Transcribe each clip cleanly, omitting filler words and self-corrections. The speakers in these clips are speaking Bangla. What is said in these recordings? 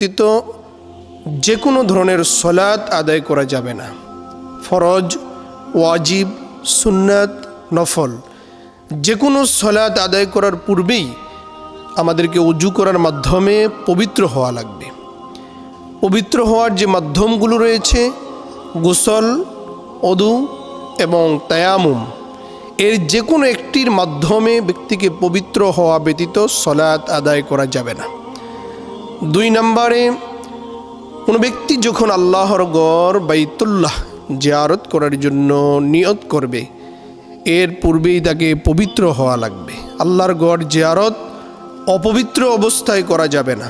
ব্যতীত যে কোনো ধরনের সলাত আদায় করা যাবে না। ফরজ, ওয়াজিব, সুন্নাত, নফল যে কোনো সলাত আদায় করার পূর্বেই আমাদেরকে ওযু করার মাধ্যমে পবিত্র হওয়া লাগবে। পবিত্র হওয়ার যে মাধ্যমগুলো রয়েছে গোসল, ওযু এবং তায়াম্মুম, এর যে কোনো একটির মাধ্যমে ব্যক্তিকে পবিত্র হওয়া ব্যতীত সলাত আদায় করা যাবে না। 2 নম্বরে, কোনো ব্যক্তি যখন আল্লাহর ঘর বাইতুল্লাহ জিয়ারত করার জন্য নিয়ত করবে, এর পূর্বেই তাকে পবিত্র হওয়া লাগবে। আল্লাহর ঘর জিয়ারত অপবিত্র অবস্থায় করা যাবে না,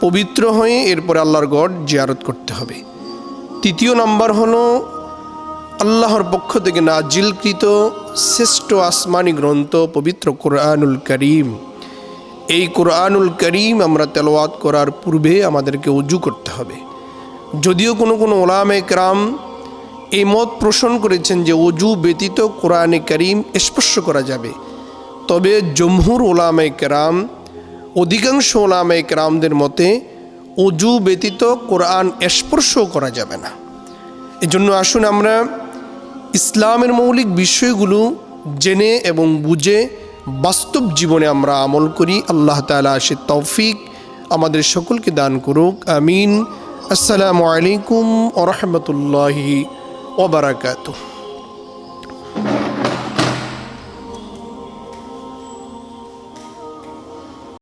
পবিত্র হয়ে এরপরে আল্লাহর ঘর জিয়ারত করতে হবে। 3 নম্বর হলো আল্লাহর পক্ষ থেকে নাজিলকৃত শ্রেষ্ঠ আসমানি গ্রন্থ পবিত্র কোরআনুল কারীম। এই কোরআনুল কারীম আমরা তেলাওয়াত করার পূর্বে আমাদেরকে ওযু করতে হবে। যদিও কোনো উলামায়ে কেরাম এই মত পোষণ করেছেন যে ওযু ব্যতীত কোরআনে কারীম স্পর্শ করা যাবে, তবে জমহুর উলামায়ে কেরাম, অধিকাংশ উলামায়ে কেরামদের মতে ওযু ব্যতীত কোরআন স্পর্শ করা যাবে না। এজন্য আসুন আমরা ইসলামের মৌলিক বিষয়গুলো জেনে এবং বুঝে বাস্তব জীবনে আমরা আমল করি। আল্লাহ তাআলা সে তৌফিক আমাদের সকলকে দান করুক, আমিন। আসসালামু আলাইকুম ওয়া রাহমাতুল্লাহি ওয়া বারাকাতুহু।